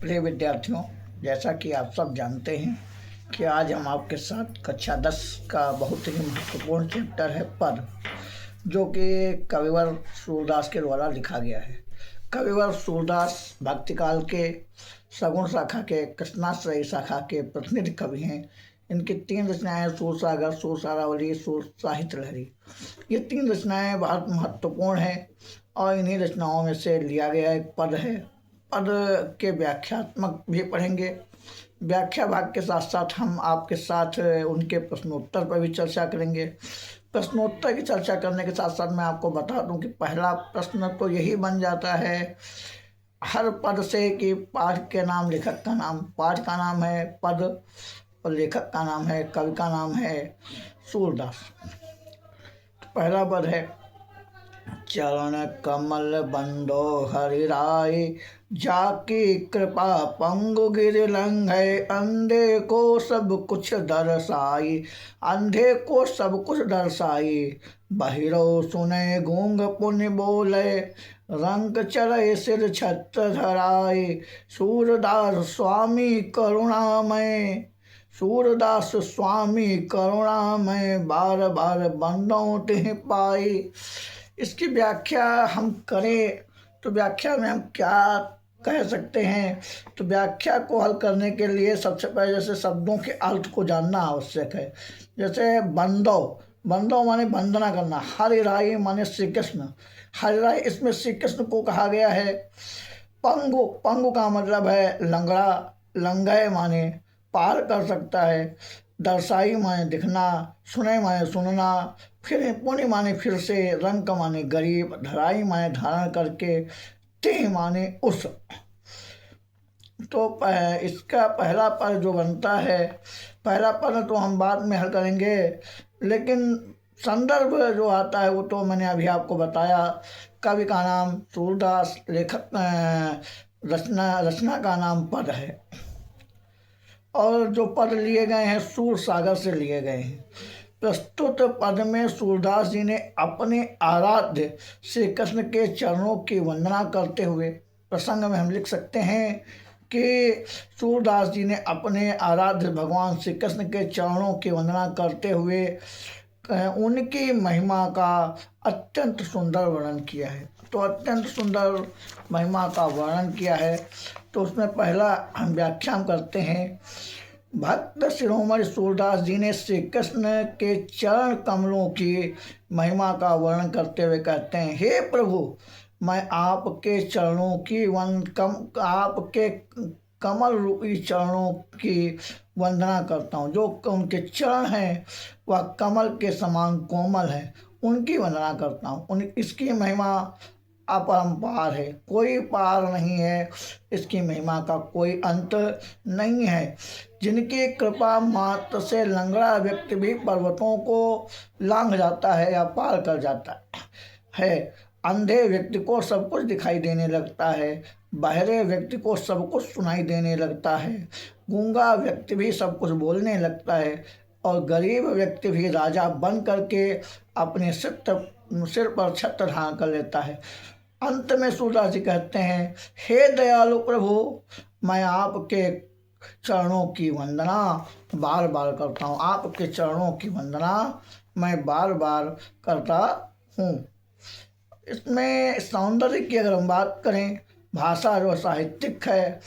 प्रिय विद्यार्थियों, जैसा कि आप सब जानते हैं कि आज हम आपके साथ कक्षा 10 का बहुत ही महत्वपूर्ण चैप्टर है पद, जो कि कविवर सूरदास के द्वारा लिखा गया है। कविवर सूरदास भक्तिकाल के सगुण शाखा के कृष्णाश्रयी शाखा के प्रतिनिधि कवि हैं। इनकी 3 रचनाएं सूरसागर, सूरसारावली, सूर साहित्य लहरी। ये 3 रचनाएं बहुत महत्वपूर्ण हैं और इन्हीं रचनाओं में से लिया गया एक पद है। पद के व्याख्यात्मक भी पढ़ेंगे। व्याख्या भाग के साथ साथ हम आपके साथ उनके प्रश्नोत्तर पर भी चर्चा करेंगे। प्रश्नोत्तर की चर्चा करने के साथ साथ मैं आपको बता दूं कि पहला प्रश्न तो यही बन जाता है हर पद से कि पाठ के नाम, लेखक का नाम। पाठ का नाम है पद और लेखक का नाम है, कवि का नाम है सूरदास। पहला पद है चरण कमल बंदो हरिराय, जाकी कृपा पंगु गिर लंघे, अंधे को सब कुछ दर्शाई। अंधे को सब कुछ दर्शाई, बहिरो सुने गूंग पुण्य बोले, रंग चढ़े सिर छत्र धराए। सूरदास स्वामी करुणामय, सूरदास स्वामी करुणामय, बार बार बंदों तिह पाई। इसकी व्याख्या हम करें तो व्याख्या में हम क्या कह सकते हैं? तो व्याख्या को हल करने के लिए सबसे पहले जैसे शब्दों के अर्थ को जानना आवश्यक है। जैसे बंदो, बंदो माने वंदना करना। हरिराय माने श्री कृष्ण, हरिराय इसमें श्री कृष्ण को कहा गया है। पंगु, पंगु का मतलब है लंगड़ा, लंघे माने पार कर सकता है। दर्शाई माने दिखना, सुने माने सुनना, फिर पुण्य माने फिर से, रंग माने गरीब, धराई माने धारण करके, ते माने उस। तो इसका पहला पद जो बनता है, पहला पद तो हम बाद में हल करेंगे, लेकिन संदर्भ जो आता है वो तो मैंने अभी आपको बताया। कवि का नाम सूरदास, लेखक रचना का नाम पद है और जो पद लिए गए हैं सूर सागर से लिए गए हैं। प्रस्तुत पद में सूरदास जी ने अपने आराध्य श्री कृष्ण के चरणों की वंदना करते हुए, प्रसंग में हम लिख सकते हैं कि सूरदास जी ने अपने आराध्य भगवान श्री कृष्ण के चरणों की वंदना करते हुए उनकी महिमा का अत्यंत सुंदर वर्णन किया है। तो अत्यंत सुंदर महिमा का वर्णन किया है, तो उसमें पहला हम व्याख्यान करते हैं। भक्त शिरोमणि सूरदास जी ने श्री कृष्ण के चरण कमलों की महिमा का वर्णन करते हुए कहते हैं, हे प्रभु, मैं आपके चरणों की आपके कमल रूपी चरणों की वंदना करता हूँ। जो उनके चरण हैं वह कमल के समान कोमल है, उनकी वंदना करता हूँ। इसकी महिमा अपरंपार है, कोई पार नहीं है, इसकी महिमा का कोई अंत नहीं है। जिनकी कृपा मात्र से लंगड़ा व्यक्ति भी पर्वतों को लांघ जाता है या पार कर जाता है। अंधे व्यक्ति को सब कुछ दिखाई देने लगता है, बहरे व्यक्ति को सब कुछ सुनाई देने लगता है, गूंगा व्यक्ति भी सब कुछ बोलने लगता है और गरीब व्यक्ति भी राजा बन करके अपने सिर पर छत्र धारण कर लेता है। अंत में सूरदास जी कहते हैं, हे दयालु प्रभु, मैं आपके चरणों की वंदना बार बार करता हूँ। आपके चरणों की वंदना मैं बार बार करता हूँ। इसमें सौंदर्य की अगर हम बात करें, भाषा जो साहित्यिक है,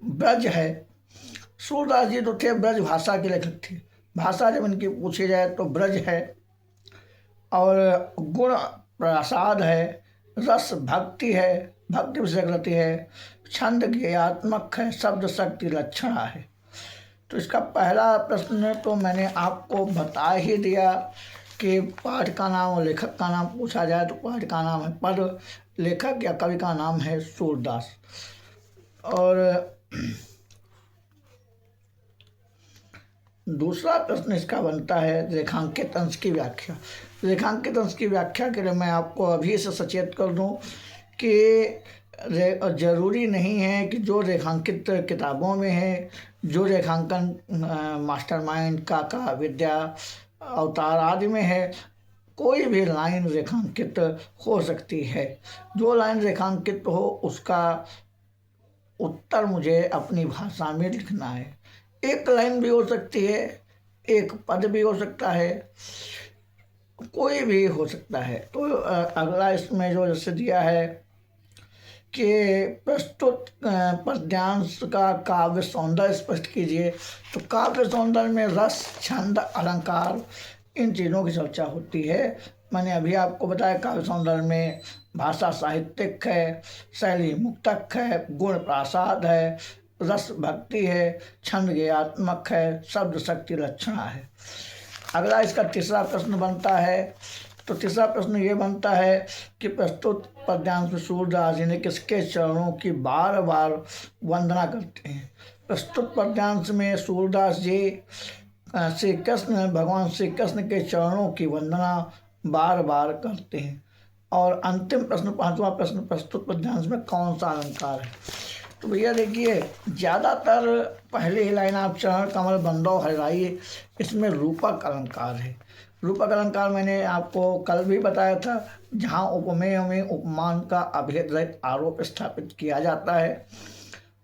ब्रज है। सूरदास जी तो थे ब्रज भाषा के लेखक थे। भाषा जब इनकी पूछी जाए तो ब्रज है, और गुण प्रसाद है, रस भक्ति है, भक्ति विषयगति है, छंद ज्ञात्मक है, शब्द शक्ति लक्षणा है। तो इसका पहला प्रश्न तो मैंने आपको बता ही दिया कि पाठ का नाम और लेखक का नाम पूछा जाए तो पाठ का नाम है पद, लेखक या कवि का नाम है सूरदास। और दूसरा प्रश्न इसका बनता है रेखांकित अंश की व्याख्या। रेखांकित अंश की व्याख्या के लिए मैं आपको अभी से सचेत कर दूं कि जरूरी नहीं है कि जो रेखांकित किताबों में है, जो रेखांकन मास्टरमाइंड, काका, विद्या, अवतार आदि में है, कोई भी लाइन रेखांकित हो सकती है। जो लाइन रेखांकित हो उसका उत्तर मुझे अपनी भाषा में लिखना है। एक लाइन भी हो सकती है, एक पद भी हो सकता है, कोई भी हो सकता है। तो अगला इसमें जो जैसे दिया है कि प्रस्तुत पद्यांश का काव्य सौंदर्य स्पष्ट कीजिए। तो काव्य सौंदर्य में रस, छंद, अलंकार, इन चीज़ों की चर्चा होती है। मैंने अभी आपको बताया काव्य सौंदर्य में भाषा साहित्यिक है, शैली मुक्तक है, गुण प्रासाद है, रस भक्ति है, छंद गेयात्मक है, शब्द शक्ति लक्षणा है। अगला इसका तीसरा प्रश्न बनता है। तो तीसरा प्रश्न ये बनता है कि प्रस्तुत पद्यांश में सूरदास जी ने किसके चरणों की बार बार वंदना करते हैं। प्रस्तुत पद्यांश में सूरदास जी श्री कृष्ण, भगवान श्री कृष्ण के चरणों की वंदना बार बार करते हैं। और अंतिम प्रश्न, पांचवा प्रश्न, प्रस्तुत पद्यांश में कौन सा अलंकार है। तो भैया देखिए, ज़्यादातर पहले ही लाइन आप चरण कमल बंदो हरिराई, इसमें रूपक अलंकार है। रूपक अलंकार मैंने आपको कल भी बताया था, जहाँ उपमेय में उपमान का अभेद रहित आरोप स्थापित किया जाता है,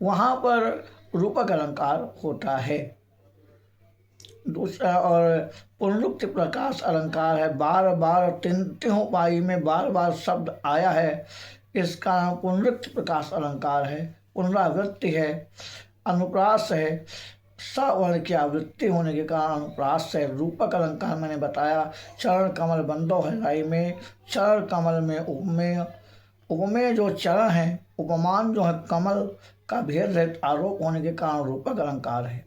वहाँ पर रूपक अलंकार होता है। दूसरा और पुनरुक्ति प्रकाश अलंकार है। बार बार तीनों पाई में बार बार शब्द आया है, इसका नाम पुनरुक्ति प्रकाश अलंकार है। पुनरावृत्ति है, अनुप्रास है, सवर्ण की आवृत्ति होने के कारण अनुप्रास है। रूपक अलंकार मैंने बताया, चरण कमल बंदो हरिराई में चरण कमल में उपमेय, उपमेय जो चरण है, उपमान जो है कमल का भेद रहित आरोप होने के कारण रूपक अलंकार है।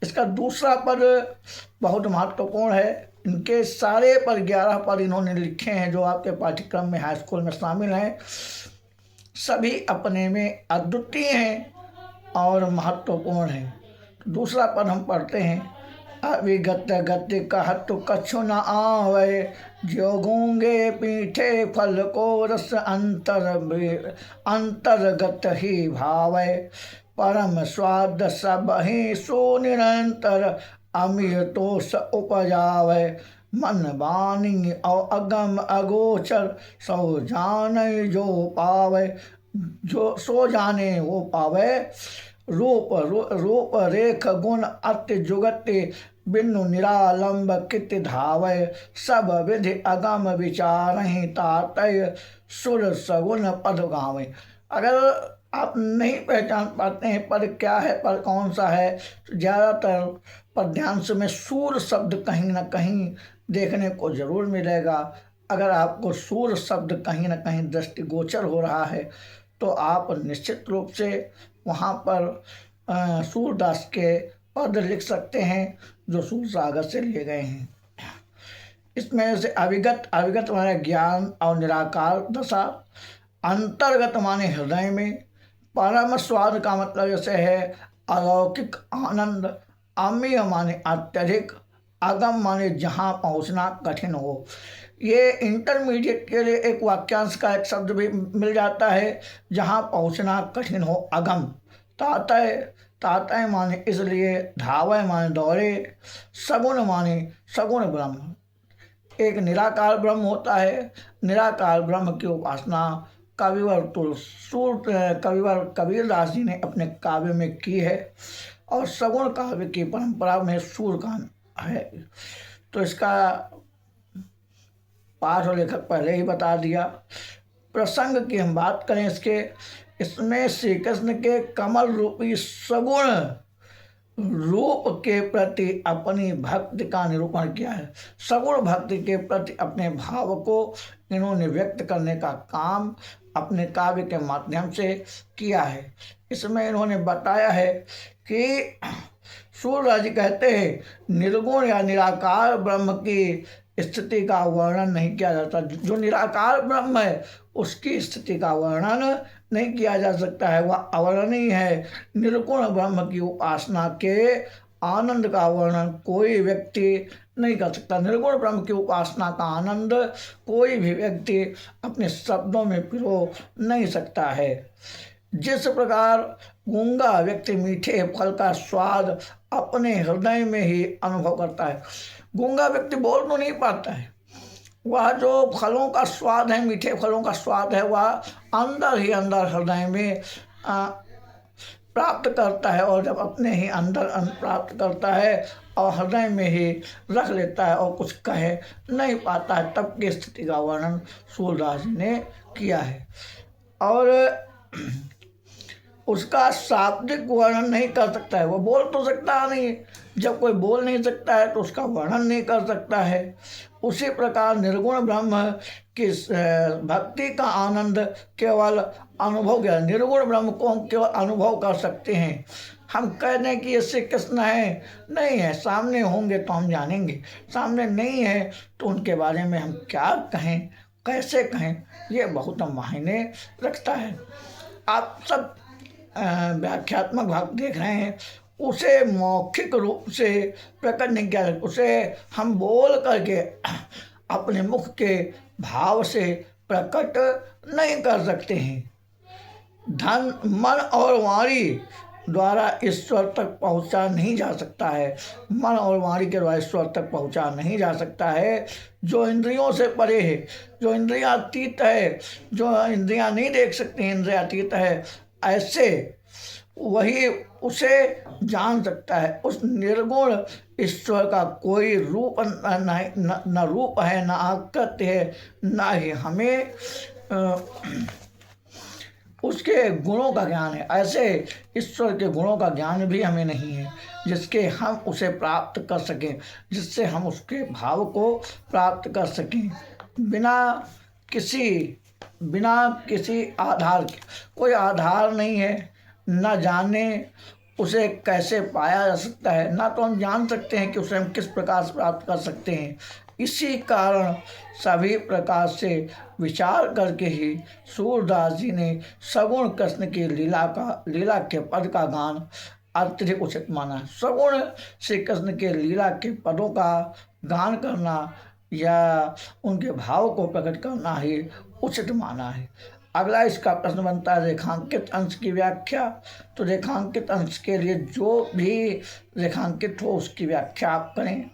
इसका दूसरा पद बहुत महत्वपूर्ण है। इनके सारे पद 11 पद इन्होंने लिखे हैं जो आपके पाठ्यक्रम में हाई स्कूल में शामिल हैं। सभी अपने में अद्वितीय हैं और महत्वपूर्ण हैं। दूसरा पद हम पढ़ते हैं। अविगत गति कहत कछु न आवे, जो गूंगे पीठे फल को रस अंतर्गत ही भावे। परम स्वाद सब ही सुनिरंतर, अमृतोष उपजावे। मन बानी और अगम अगोचर, सो जाने जो पावे, जो सो जाने वो पावे। रूप रेख गुण अति जुगति, बिनु निरालंब कित धावय। सब विधि अगम विचारहि, तातय सुर सगुन पद गावे। अगर आप नहीं पहचान पाते हैं पद क्या है, पद कौन सा है, तो ज़्यादातर पद्यांश में सूर शब्द कहीं ना कहीं देखने को जरूर मिलेगा। अगर आपको सूर शब्द कहीं ना कहीं दृष्टिगोचर हो रहा है तो आप निश्चित रूप से वहाँ पर सूरदास के पद लिख सकते हैं जो सूर सागर से लिए गए हैं। इसमें से अविगत माने ज्ञान और निराकार दशा, अंतर्गत माने हृदय में, परम स्वाद का मतलब जैसे है अलौकिक आनंद, अमीय माने अत्यधिक, अगम माने जहाँ पहुँचना कठिन हो। ये इंटरमीडिएट के लिए एक वाक्यांश का एक शब्द भी मिल जाता है, जहाँ पहुँचना कठिन हो, अगम। तातय माने इसलिए, धावय माने दौड़े, सगुण माने सगुण ब्रह्म। एक निराकार ब्रह्म होता है, निराकार ब्रह्म की उपासना कविवर कबीरदास जी ने अपने काव्य में की है और सगुण काव्य की परंपरा में सूरगान है। तो इसका पाठ और लेखक पहले ही बता दिया। प्रसंग की हम बात करें इसमें श्री कृष्ण के कमल रूपी सगुण रूप के प्रति अपनी भक्ति का निरूपण किया है। सगुण भक्ति के प्रति अपने भाव को इन्होंने व्यक्त करने का काम अपने काव्य के माध्यम से किया है। इसमें इन्होंने बताया है कि सूरदास जी कहते हैं निर्गुण या निराकार ब्रह्म की स्थिति का वर्णन नहीं किया जाता। जो निराकार ब्रह्म है उसकी स्थिति का वर्णन नहीं किया जा सकता है, वह अवर्णनीय है। निर्गुण ब्रह्म की उपासना के आनंद का वर्णन कोई व्यक्ति नहीं कर सकता। निर्गुण ब्रह्म की उपासना का आनंद कोई भी व्यक्ति अपने शब्दों में पिरो नहीं सकता है। जिस प्रकार गूंगा व्यक्ति मीठे फल का स्वाद अपने हृदय में ही अनुभव करता है। गूंगा व्यक्ति बोल तो नहीं पाता है, वह जो फलों का स्वाद है, मीठे फलों का स्वाद है, वह अंदर ही अंदर हृदय में प्राप्त करता है और जब अपने ही अंदर प्राप्त करता है और हृदय में ही रख लेता है और कुछ कहे नहीं पाता है, तब की स्थिति का वर्णन सूरदास जी ने किया है। और उसका शाब्दिक वर्णन नहीं कर सकता है, वो बोल तो सकता नहीं है, जब कोई बोल नहीं सकता है तो उसका वर्णन नहीं कर सकता है। उसी प्रकार निर्गुण ब्रह्म की भक्ति का आनंद केवल अनुभव किया, निर्गुण ब्रह्म को हम केवल अनुभव कर सकते हैं। हम कह दें कि ये श्री कृष्ण है, नहीं है, सामने होंगे तो हम जानेंगे, सामने नहीं है तो उनके बारे में हम क्या कहें, कैसे कहें, ये बहुत मायने रखता है। आप सब व्याख्यात्मक भाग देख रहे हैं, उसे मौखिक रूप से प्रकट नहीं किया, उसे हम बोल करके अपने मुख के भाव से प्रकट नहीं कर सकते हैं। धन मन और वाणी द्वारा ईश्वर तक पहुंचा नहीं जा सकता है, मन और वाणी के द्वारा ईश्वर तक पहुंचा नहीं जा सकता है। जो इंद्रियों से परे है, जो इंद्रियातीत है, जो इंद्रियां नहीं देख सकती हैं, इंद्रियातीत है, ऐसे वही उसे जान सकता है। उस निर्गुण ईश्वर का कोई रूप न रूप है, न आकृति है, न ही हमें उसके गुणों का ज्ञान है। ऐसे ईश्वर के गुणों का ज्ञान भी हमें नहीं है जिसके हम उसे प्राप्त कर सकें, जिससे हम उसके भाव को प्राप्त कर सकें। बिना किसी आधार के, कोई आधार नहीं है, न जाने उसे कैसे पाया जा सकता है, ना तो हम जान सकते हैं कि उसे हम किस प्रकार से प्राप्त कर सकते हैं। इसी कारण सभी प्रकार से विचार करके ही सूरदास जी ने सगुण कृष्ण की लीला के पद का गान अत्यधिक उचित माना है। सगुण श्री कृष्ण के लीला के पदों का गान करना या उनके भाव को प्रकट करना ही उचित माना है। अगला इसका प्रश्न बनता है रेखांकित अंश की व्याख्या। तो रेखांकित अंश के लिए जो भी रेखांकित हो उसकी व्याख्या आप करें।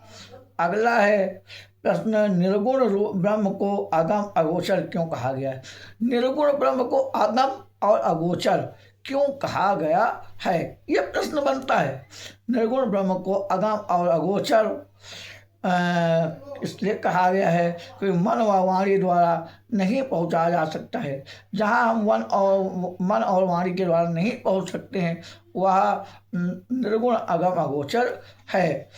अगला है प्रश्न, निर्गुण ब्रह्म को अगम अगोचर क्यों कहा गया है? निर्गुण ब्रह्म को अगम और अगोचर क्यों कहा गया है, यह प्रश्न बनता है। निर्गुण ब्रह्म को अगम और अगोचर इसलिए कहा गया है कि मन व वाणी द्वारा नहीं पहुंचा जा सकता है। जहाँ हम मन और वाणी के द्वारा नहीं पहुंच सकते हैं वह निर्गुण अगम अगोचर है।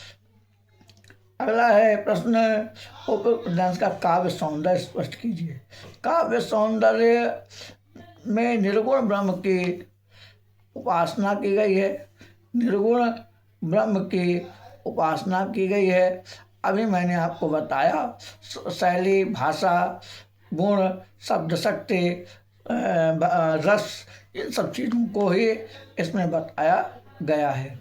अगला है प्रश्न, उपन्यास का काव्य सौंदर्य स्पष्ट कीजिए। काव्य सौंदर्य में निर्गुण ब्रह्म की उपासना की गई है, निर्गुण ब्रह्म की उपासना की गई है। अभी मैंने आपको बताया शैली, भाषा, गुण, शब्द शक्ति, रस, इन सब चीज़ों को ही इसमें बताया गया है।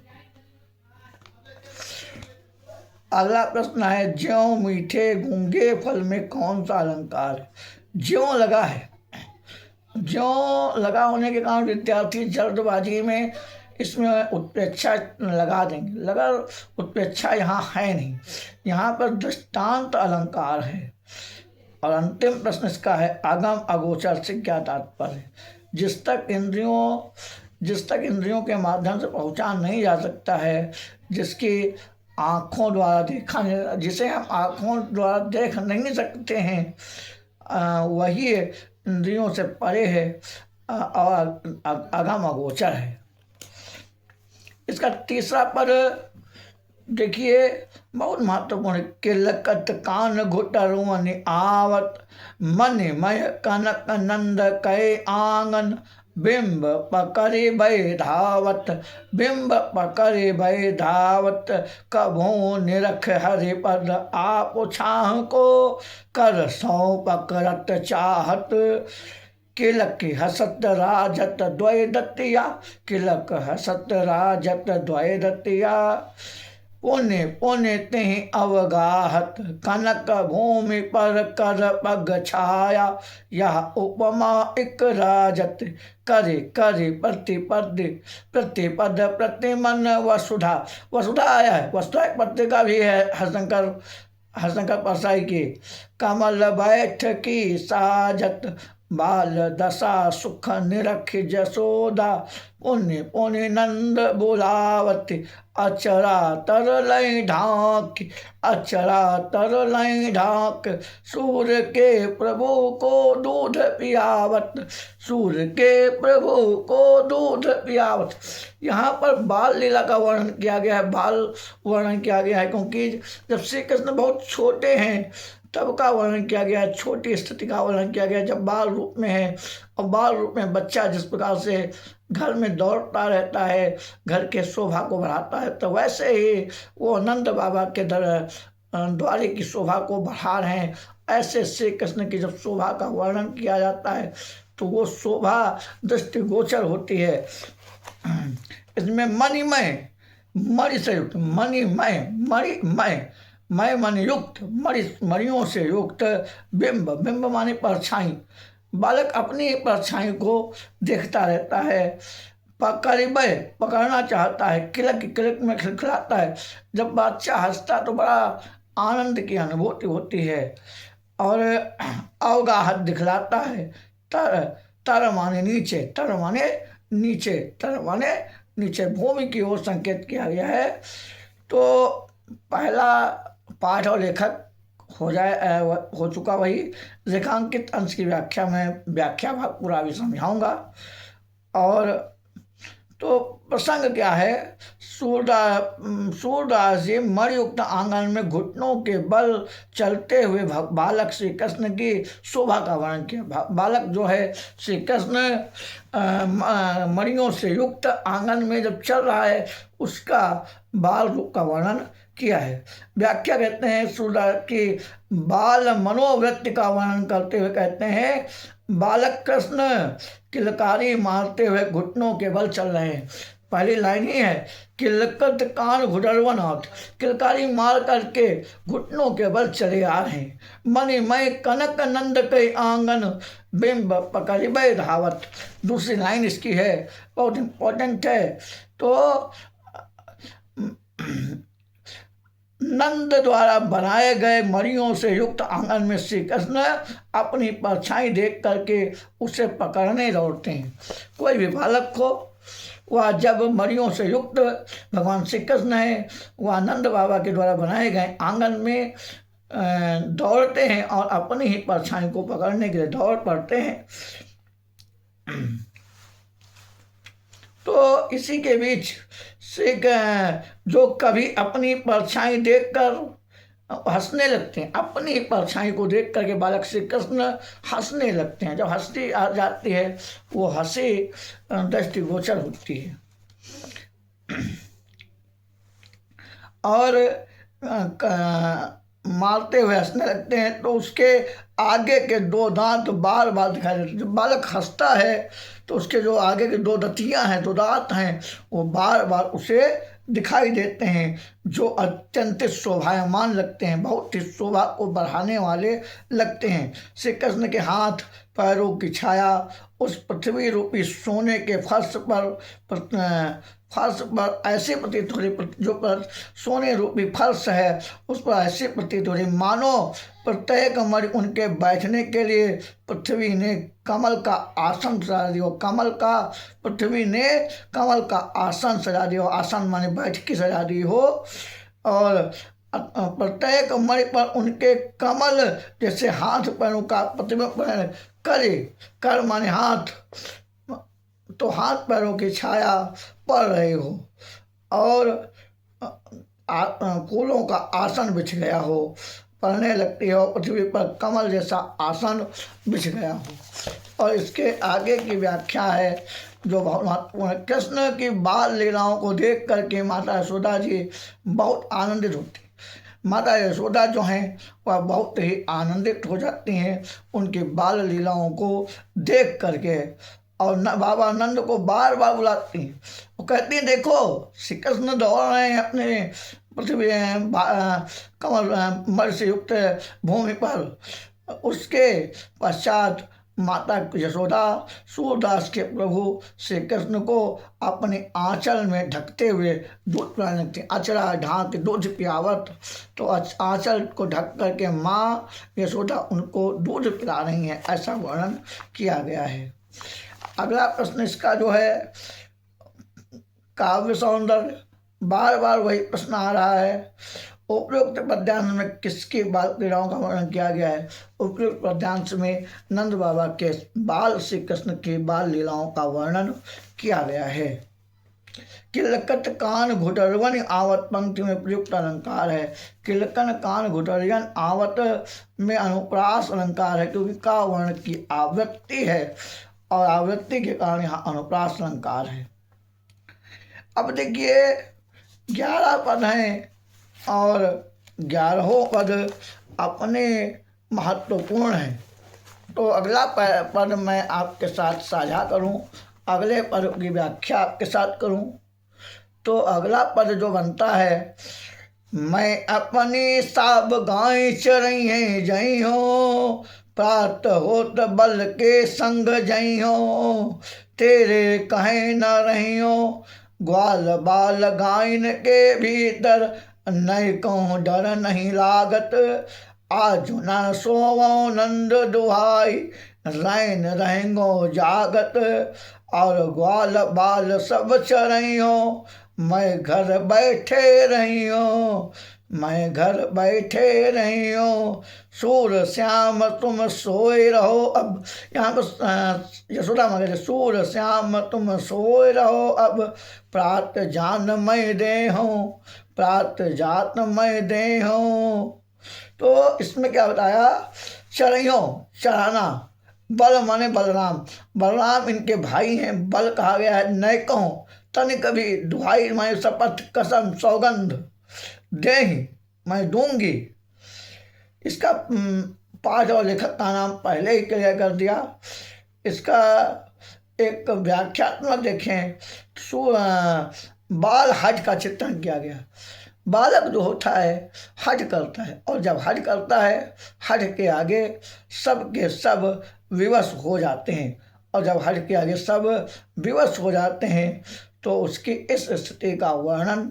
अगला प्रश्न है, ज्यों मीठे गूंगे फल में कौन सा अलंकार है? ज्यों लगा है, ज्यों लगा होने के कारण विद्यार्थी जल्दबाजी में इसमें उत्प्रेक्षा लगा देंगे, लगा उत्प्रेक्षा यहाँ है नहीं, यहाँ पर दृष्टांत अलंकार है। और अंतिम प्रश्न इसका है, आगम अगोचर से क्या तात्पर्य? जिस तक इंद्रियों के माध्यम से पहुँचा नहीं जा सकता है, जिसकी आँखों द्वारा देखा नहीं, जिसे हम आँखों द्वारा देख नहीं सकते हैं, वही इंद्रियों से परे है और अगम अगोचर है। इसका तीसरा पद देखिए, बहुत महत्वपूर्ण। किलकत कान घुटरुअनि आवत, मन मय कनक नंद कै आंगन, बिंब पकड़े भय धावत, बिंब पकड़े भय धावत, कभों निरख हरि पद आप छाह को, कर सौ पकड़त चाहत, किलक हसत राजत द्वय दत्तिया, किलक हसत राजत द्वय दत्तिया, पुण्य पुण्य तिहि अवगाहत, कनक भूमि पर कर पग छाया, यह उपमा एक राजत, करे करे प्रतिपद प्रतिपद प्रतिमन वसुधा। वसुधा आया है, वसुधा एक पत्रिका भी है हरिशंकर परसाई की। कमल बैठ की साजत, बाल दशा सुख निरख जसोदा, पुण्य पुण्य नंद बुलावत, अचरा तरलय ढाक, अचरा तरलय ढाक, सूर्य के प्रभु को दूध पियावत, सूर्य के प्रभु को दूध पियावत। यहाँ पर बाल लीला का वर्णन किया गया है, बाल वर्णन किया गया है, क्योंकि जब श्री कृष्ण बहुत छोटे हैं तब का वर्णन किया गया है, छोटी स्थिति का वर्णन किया गया है, जब बाल रूप में है। और बाल रूप में बच्चा जिस प्रकार से घर में दौड़ता रहता है, घर के शोभा को बढ़ाता है, तो वैसे ही वो नंद बाबा के द्वारे की शोभा को बढ़ा रहे हैं। ऐसे श्री कृष्ण की जब शोभा का वर्णन किया जाता है तो वो शोभा दृष्टिगोचर होती है। इसमें मणिमय, मणि से युक्त, मणिमय, मणिमय, मय मन युक्त, मणियों से युक्त, बिंब, बिंब माने परछाई। बालक अपनी परछाई को देखता रहता है। पकड़बे, पकड़ना चाहता है, किलक किलक में खिलखिलाता है। जब बच्चा हंसता तो बड़ा आनंद की अनुभूति होती है। और अवगाहत दिखलाता है। तर, तर माने नीचे, तर माने नीचे, तर माने नीचे, भूमि की ओर संकेत किया गया है। तो पहला पाठ और लेखक हो चुका। वही रेखांकित अंश की व्याख्या में व्याख्या भाग पूरा भी समझाऊंगा। और तो प्रसंग क्या है, सूरदास जी मणियुक्त आंगन में घुटनों के बल चलते हुए बालक श्री कृष्ण की शोभा का वर्णन किया। बालक जो है श्री कृष्ण मणियों से युक्त आंगन में जब चल रहा है उसका बाल रूप का वर्णन किया है। व्याख्या कहते हैं सूरदास की बाल मनोवृत्ति का वर्णन करते हुए कहते हैं, बालक कृष्ण किलकारी मारते हुए घुटनों के बल चल रहे हैं। पहली लाइन ही है, किलकत कान घुडरवनाथ, किलकारी मार करके घुटनों के बल चले आ रहे हैं। मणिमय कनक नंद के आंगन बिंब पकड़बे धावत। दूसरी लाइन इसकी है, बहुत इंपॉर्टेंट है। तो नंद द्वारा बनाए गए मणियों से युक्त आंगन में श्री कृष्ण अपनी परछाई देख करके उसे पकड़ने दौड़ते हैं। कोई भी बालक हो, वह जब मणियों से युक्त भगवान श्री कृष्ण है, वह नंद बाबा के द्वारा बनाए गए आंगन में दौड़ते हैं और अपनी ही परछाई को पकड़ने के लिए दौड़ पड़ते हैं। तो इसी के बीच से जो कभी अपनी परछाई देखकर हंसने लगते हैं, अपनी परछाई को देख करके बालक श्री कृष्ण हंसने लगते हैं। जब हंसी आ जाती है वो हंसी दृष्टिगोचर होती है। और मारते हुए हंसने लगते हैं तो उसके आगे के दो दांत बार बार दिखाई देते हैं। जब बालक हंसता है तो उसके जो आगे के दो दंतियां हैं, दो दांत हैं, वो बार बार उसे दिखाई देते हैं, जो अत्यंत शोभायमान लगते हैं, बहुत ही शोभा को बढ़ाने वाले लगते हैं। श्री कृष्ण के हाथ पैरों की छाया उस पृथ्वी रूपी सोने के फर्श पर ऐसे प्रतीत हो रही, जो पर सोने रूपी फर्श है उस पर ऐसे प्रतीत हो रही मानो प्रत्येक मणि उनके बैठने के लिए पृथ्वी ने कमल का आसन सजा दिया। पृथ्वी ने कमल का आसन सजा दिया। आसन माने बैठकी सजा दी हो। और प्रत्येक मणि पर उनके कमल जैसे हाथ पैरों का पृथ्वी पर कर माने हाथ, तो हाथ पैरों की छाया पड़ रही हो और फूलों का आसन बिछ गया हो, पड़ने लगती है और पृथ्वी पर कमल जैसा आसन बिछ गया हो। और इसके आगे की व्याख्या है जो बहुत महत्वपूर्ण है। कृष्ण की बाल लीलाओं को देख करके माता यशोदा जी बहुत आनंदित होती। माता यशोदा जो हैं वह बहुत ही आनंदित हो जाती हैं उनकी बाल लीलाओं को देख करके। और बाबा नंद को बार बार बुलाती हैं। वो कहती हैं, देखो श्री कृष्ण दौड़ रहे हैं अपने पृथ्वी कमल मर से युक्त भूमि पर। उसके पश्चात माता यशोदा सूरदास के प्रभु श्री कृष्ण को अपने आंचल में ढकते हुए दूध पिलाने लगती। अचरा ढाक दूध पियावत, तो आंचल को ढक करके माँ यशोदा उनको दूध पिला रही हैं, ऐसा वर्णन किया गया है। अगला प्रश्न इसका जो है काव्य सौंदर्य, बार बार वही प्रश्न आ रहा है। उपयुक्त पद्यांश में किसकी बाल क्रीड़ाओं का वर्णन किया गया है? उपयुक्त पद्यांश में नंद बाबा के बाल श्री कृष्ण की बाल लीलाओं का वर्णन किया गया है। किलकत कान घुटरवन आवत पंक्ति में प्रयुक्त अलंकार है। किलकन कान घुटरियन आवत में अनुप्रास अलंकार है, क्योंकि का वर्ण की आवृत्ति है और आवृत्ति के कारण यहाँ अनुप्रास अलंकार है। अब देखिए 11 पद हैं और 11 पद अपने महत्वपूर्ण हैं। तो अगला पद मैं आपके साथ साझा करूं, अगले पद की व्याख्या आपके साथ करूं। तो अगला पद जो बनता है, मैं अपनी साब गाय चरई हैं जई हो, प्रात होत बल के संग जई हो, तेरे कहे न रही हो, ग्वाल बाल गायन के भीतर नय कहूँ डर नहीं लागत, आज न सोवो नंद दुहाई रैन रहेंगो जागत, और ग्वाल बाल सब चरई हो, मैं घर बैठे रही हूँ, मैं घर बैठे रही हूँ, सूर श्याम तुम सोए रहो। अब यहाँ पर यशोदा मगर सूर श्याम तुम सोए रहो, अब प्रात जान मैं दे हूँ, प्रात जात मैं दे हूँ। तो इसमें क्या बताया? चरइयों, चराना, बल माने बलराम, बलराम इनके भाई हैं, बल कहा गया है। नैकों तनिक भी, दुहाई मैं शपथ कसम सौगंध, दे मैं दूंगी। इसका पाठ और लेखक का नाम पहले ही क्लियर कर दिया। इसका एक व्याख्यात्मक देखें, बाल हज का चित्रण किया गया। बालक जो होता है हज करता है, और जब हज करता है हज के आगे सब के सब विवश हो जाते हैं, और जब हज के आगे सब विवश हो जाते हैं तो उसकी इस स्थिति का वर्णन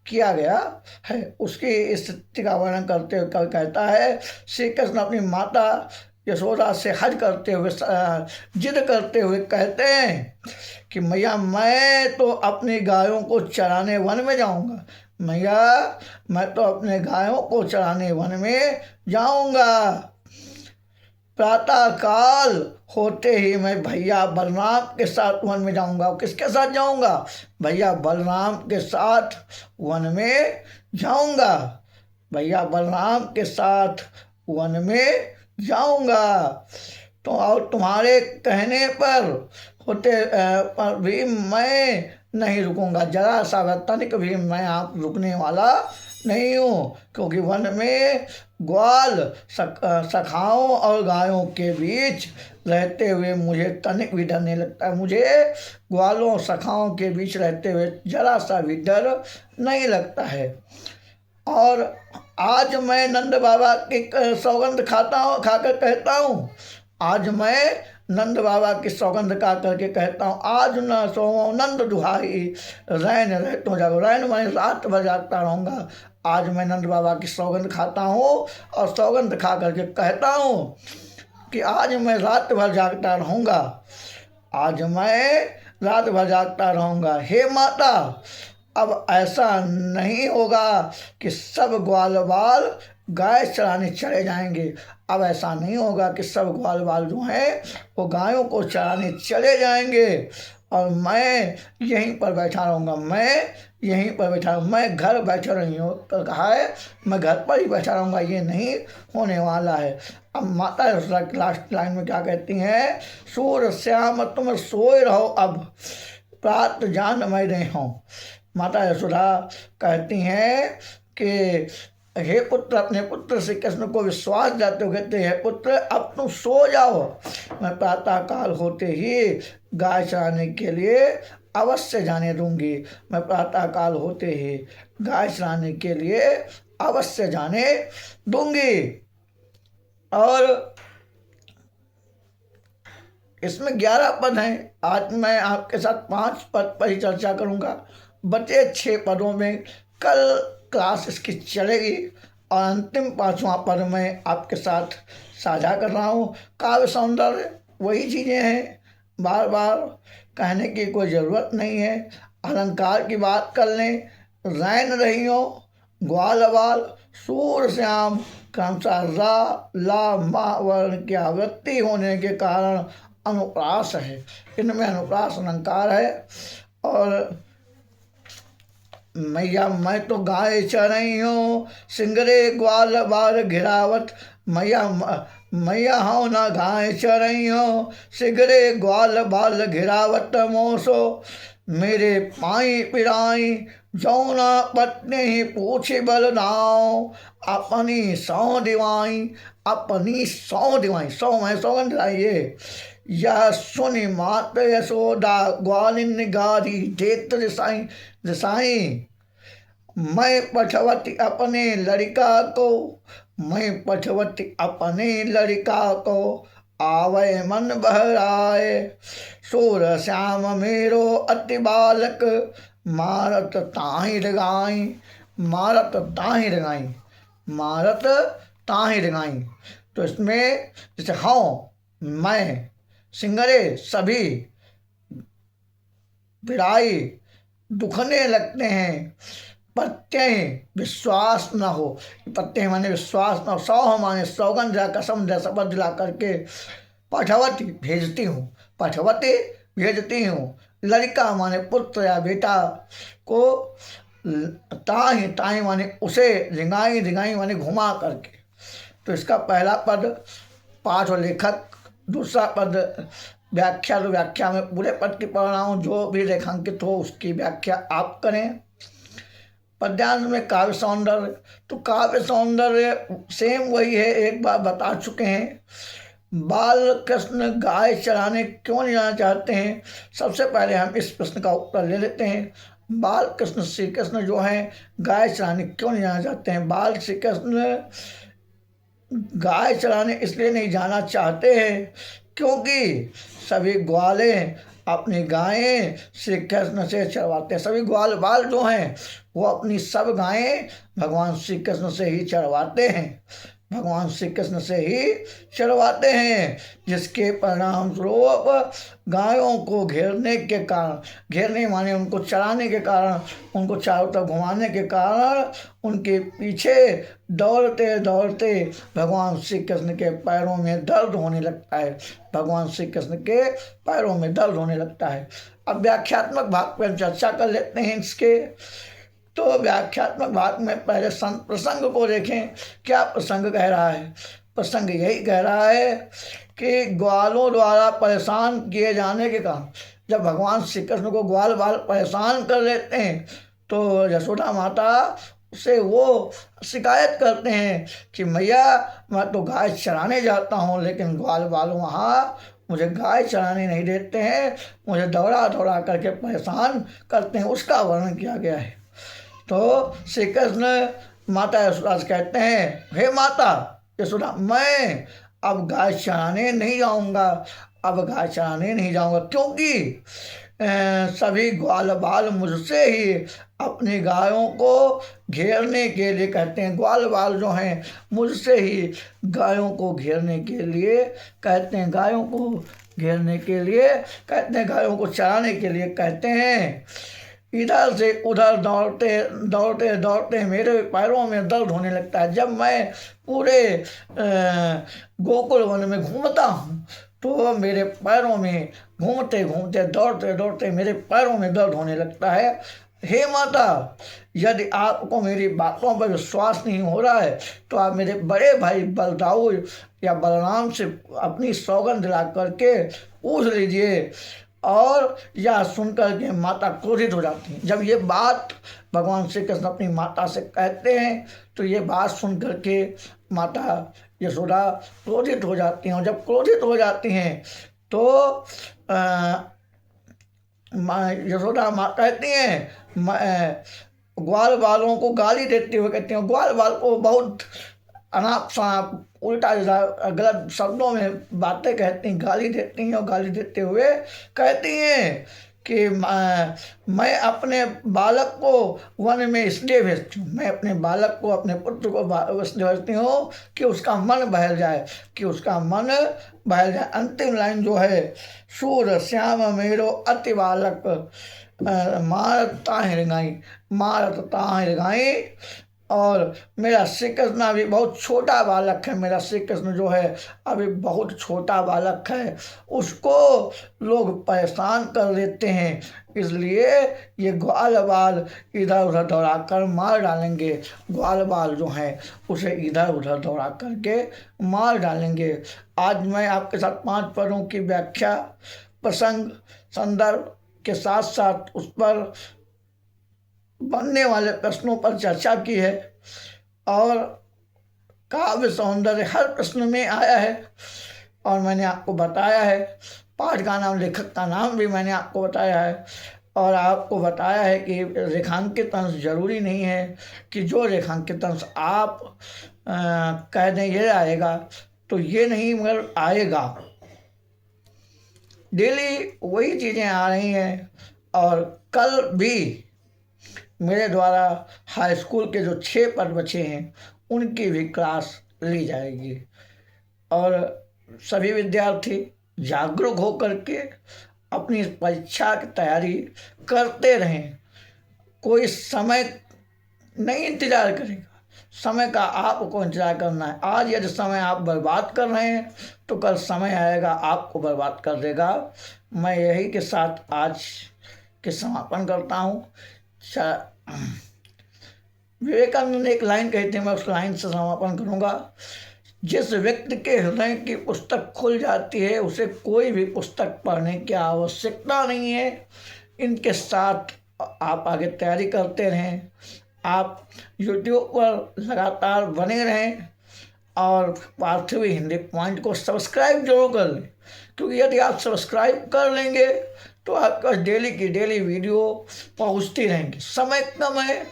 किया गया है। उसकी स्थिति का वर्णन करते हुए कवि कहता है, श्री कृष्ण अपनी माता यशोदा से हज करते हुए जिद करते हुए कहते हैं कि मैया मैं तो अपनी गायों को चराने वन में जाऊंगा, मैया मैं तो अपने गायों को चराने वन में जाऊंगा। प्रातः काल होते ही मैं भैया बलराम के साथ वन में जाऊंगा। किसके साथ जाऊंगा? भैया बलराम के साथ वन में जाऊंगा, भैया बलराम के साथ वन में जाऊंगा। तो और तुम्हारे कहने पर होते पर भी मैं नहीं रुकूंगा, जरा सा तनिक भी मैं आप रुकने वाला नहीं हूँ, क्योंकि वन में ग्वाल सखाओं और गायों के बीच रहते हुए मुझे तनिक भी डर नहीं लगता है। मुझे ग्वालों सखाओं के बीच रहते हुए जरा सा भी डर नहीं लगता है। और आज मैं नंद बाबा की सौगंध खाकर कहता हूँ, आज मैं नंद बाबा की सौगंध का करके कहता हूँ, आज न सोओ नंद दुहाई रैन रहतो जागो। रैन मैं रात भर जागता रहूँगा। आज मैं नंद बाबा की सौगंध खाता हूँ और सौगंध खा करके कहता हूँ कि आज मैं रात भर जागता रहूँगा, आज मैं रात भर जागता रहूँगा। हे माता, अब ऐसा नहीं होगा कि सब ग्वाल बाल गाय चराने चले जाएंगे। अब ऐसा नहीं होगा कि सब ग्वाल बाल जो हैं वो गायों को चराने चले जाएंगे और मैं यहीं पर बैठा रहूँगा, मैं यहीं पर बैठा रहूँगा। मैं घर बैठा रही हूँ तो कहा है, मैं घर पर ही बैठा रहूँगा, ये नहीं होने वाला है। अब माता लास्ट लाइन में क्या कहती हैं? सूर श्याम तुम सोए रहो, अब प्रात जान मैं रही हूँ। माता यशोदा कहती हैं कि हे पुत्र, अपने पुत्र श्री कृष्ण को विश्वास जाते हुए कहते हैं, पुत्र अब तुम सो जाओ, मैं प्रातः काल होते ही गाय चराने के लिए अवश्य जाने दूंगी। मैं प्रातः काल होते ही गाय चराने के लिए अवश्य जाने दूंगी। और इसमें 11 पद हैं। आज मैं आपके साथ 5 पद पर ही चर्चा करूंगा। बचे 6 पदों में कल क्लास इसकी चलेगी और अंतिम 5वां पद मैं आपके साथ साझा कर रहा हूँ। काव्य सौंदर्य वही चीज़ें हैं, बार बार कहने की कोई ज़रूरत नहीं है। अलंकार की बात कर लें, रैन रहियो ग्वाल बाल सूर श्याम क्रमशः रा ला मा वर्ण की आवृत्ति होने के कारण अनुप्रास है, इनमें अनुप्रास अलंकार है। और मैया मैं तो गाय चरई हूँ सिंगरे ग्वाल बाल घिरावत, मैया हूँ ना गाय चरई हूँ सिगरे ग्वाल बाल घिरावत मोसो मेरे पाई पिराई जौना पत्नी ही पूछे बल नाव अपनी सौ दिवाई, अपनी सौ दिवाई, सौ मैं सौगंध दिलाइए। यह सुनि मात यशोदा ग्वालिन गारी देत दिसाई दिसाई, मैं पठवती अपने लड़का को, मैं पठवती अपने लड़का को आवे मन बहराए, सूर श्याम मेरो अति बालक मारत ताहि रगाई, मारत ताहि रगाई, मारत ताहि रगाई। तो इसमें जैसे हाँ मैं सिंगरे सभी पिराई दुखने लगते हैं, प्रत्यय विश्वास न हो, प्रत्यय माने विश्वास न हो, सौ माने सौगंध दिला कसम दिला शपथ दिला करके पठवती भेजती हूँ, पठवती भेजती हूँ, लड़का माने पुत्र या बेटा को, ताहि ताहि माने उसे, रिंगाई रिंगाई माने घुमा करके। तो इसका पहला पद पाठ और लेखक, दूसरा पद व्याख्या, तो व्याख्या में पूरे पद की पढ़ रहा हूँ, जो भी रेखांकित हो उसकी व्याख्या आप करें। पद्यांश में काव्य सौंदर्य, तो काव्य सौंदर्य सेम वही है, एक बार बता चुके हैं। बाल कृष्ण गाय चराने क्यों नहीं जाना चाहते हैं, सबसे पहले हम इस प्रश्न का उत्तर ले लेते हैं। बाल कृष्ण श्री कृष्ण जो हैं गाय चराने क्यों नहीं जाना चाहते हैं। बाल श्री कृष्ण गाय चराने इसलिए नहीं जाना चाहते हैं क्योंकि सभी ग्वाले अपनी गायें श्री कृष्ण से चरवाते हैं। सभी ग्वाल बाल जो हैं वो अपनी सब गायें भगवान श्री कृष्ण से ही चरवाते हैं, भगवान श्री कृष्ण से ही चरवाते हैं, जिसके परिणाम स्वरूप गायों को घेरने के कारण, घेरने माने उनको चराने के कारण, उनको चारों तरफ घुमाने के कारण उनके पीछे दौड़ते दौड़ते भगवान श्री कृष्ण के पैरों में दर्द होने लगता है, भगवान श्री कृष्ण के पैरों में दर्द होने लगता है। अब व्याख्यात्मक भाग पर चर्चा कर लेते हैं इसके। तो व्याख्यात्मक भाग में पहले प्रसंग को देखें, क्या प्रसंग कह रहा है। प्रसंग यही कह रहा है कि ग्वालों द्वारा परेशान किए जाने के कारण, जब भगवान श्री कृष्ण को ग्वाल बाल परेशान कर लेते हैं तो यशोदा माता से वो शिकायत करते हैं कि मैया मैं तो गाय चराने जाता हूँ लेकिन ग्वाल बाल वहाँ मुझे गाय चराने नहीं देते हैं, मुझे दौड़ा दौड़ा करके परेशान करते हैं, उसका वर्णन किया गया है। तो श्री कृष्ण माता यशोदा से कहते हैं, हे माता यशोदा मैं अब गाय चराने नहीं जाऊंगा, अब गाय चराने नहीं जाऊंगा क्योंकि सभी ग्वाल बाल मुझसे ही अपनी गायों को घेरने के लिए कहते हैं। ग्वाल बाल जो हैं मुझसे ही गायों को घेरने के लिए कहते हैं, गायों को घेरने के लिए कहते हैं, गायों को चराने के लिए कहते हैं। इधर से उधर दौड़ते दौड़ते दौड़ते मेरे पैरों में दर्द होने लगता है। जब मैं पूरे गोकुल वन में घूमता हूँ तो मेरे पैरों में घूमते घूमते दौड़ते दौड़ते मेरे पैरों में दर्द होने लगता है। हे माता यदि आपको मेरी बातों पर विश्वास नहीं हो रहा है तो आप मेरे बड़े भाई बलदाऊ या बलराम से अपनी सौगंध दिला करके पूछ लीजिए। और यह सुनकर के माता क्रोधित हो जाती हैं। जब ये बात भगवान श्री कृष्ण अपनी माता से कहते हैं तो ये बात सुन करके माता यशोदा क्रोधित हो जाती हैं। और जब क्रोधित हो जाती हैं तो यशोदा माँ कहती हैं, ग्वाल बालों को गाली देते हुए कहती हैं, ग्वाल बाल को बहुत अनाप शनाप उल्टा गलत शब्दों में बातें कहती हैं, गाली देती हैं। और गाली देते हुए कहती हैं कि मैं अपने बालक को वन में इसलिए भेजती हूँ, मैं अपने बालक को, अपने पुत्र को भेजती हूँ कि उसका मन बहल जाए, कि उसका मन बहल जाए। अंतिम लाइन जो है, सूर श्याम मेरो अति बालक, मारता हिरगाई, मारता हिरगाई। और मेरा श्री कृष्ण अभी बहुत छोटा बालक है, मेरा श्री कृष्ण जो है अभी बहुत छोटा बालक है, उसको लोग परेशान कर देते हैं, इसलिए ये ग्वाल बाल इधर उधर दौड़ा कर मार डालेंगे। ग्वाल बाल जो है उसे इधर उधर दौड़ा करके मार डालेंगे। आज मैं आपके साथ 5 पदों की व्याख्या, प्रसंग, संदर्भ के साथ साथ उस पर बनने वाले प्रश्नों पर चर्चा की है। और काव्य सौंदर्य हर प्रश्न में आया है और मैंने आपको बताया है। पाठ का नाम, लेखक का नाम भी मैंने आपको बताया है और आपको बताया है कि रेखांकित अंश जरूरी नहीं है कि जो रेखांकित अंश आप कह दें ये आएगा तो ये नहीं, मगर आएगा। डेली वही चीज़ें आ रही हैं और कल भी मेरे द्वारा हाई स्कूल के जो 6 पद बचे हैं उनकी भी क्लास ली जाएगी। और सभी विद्यार्थी जागरूक होकर के अपनी परीक्षा की तैयारी करते रहें। कोई समय नहीं इंतज़ार करेगा, समय का आपको इंतज़ार करना है। आज यदि समय आप बर्बाद कर रहे हैं तो कल समय आएगा आपको बर्बाद कर देगा। मैं यही के साथ आज के समापन करता हूँ। विवेकानंद ने एक लाइन कही थी, मैं उस लाइन से समापन करूँगा। जिस व्यक्ति के हृदय की पुस्तक खुल जाती है उसे कोई भी पुस्तक पढ़ने की आवश्यकता नहीं है। इनके साथ आप आगे तैयारी करते रहें, आप YouTube पर लगातार बने रहें और पार्थिवी हिंदी पॉइंट को सब्सक्राइब जरूर कर लें, क्योंकि यदि आप सब्सक्राइब कर लेंगे तो आपका डेली की डेली वीडियो पहुंचती रहेंगी। समय कम है,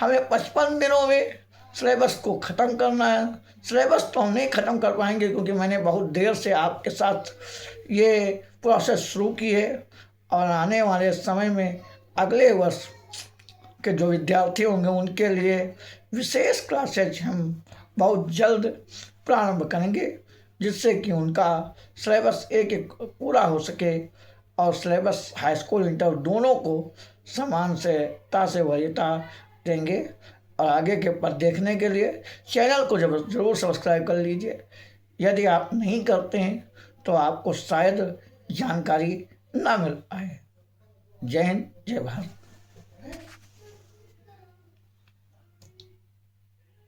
हमें 55 दिनों में सिलेबस को ख़त्म करना है। सिलेबस तो हम नहीं ख़त्म कर पाएंगे क्योंकि मैंने बहुत देर से आपके साथ ये प्रोसेस शुरू की है और आने वाले समय में अगले वर्ष के जो विद्यार्थी होंगे उनके लिए विशेष क्लासेज हम बहुत जल्द प्रारंभ करेंगे, जिससे कि उनका सिलेबस एक एक पूरा हो सके और सिलेबस हाई स्कूल इंटर दोनों को समान से वरीयता देंगे। और आगे के पर देखने के लिए चैनल को जरूर सब्सक्राइब कर लीजिए। यदि आप नहीं करते हैं तो आपको शायद जानकारी ना मिल पाए। जय हिंद, जय भारत।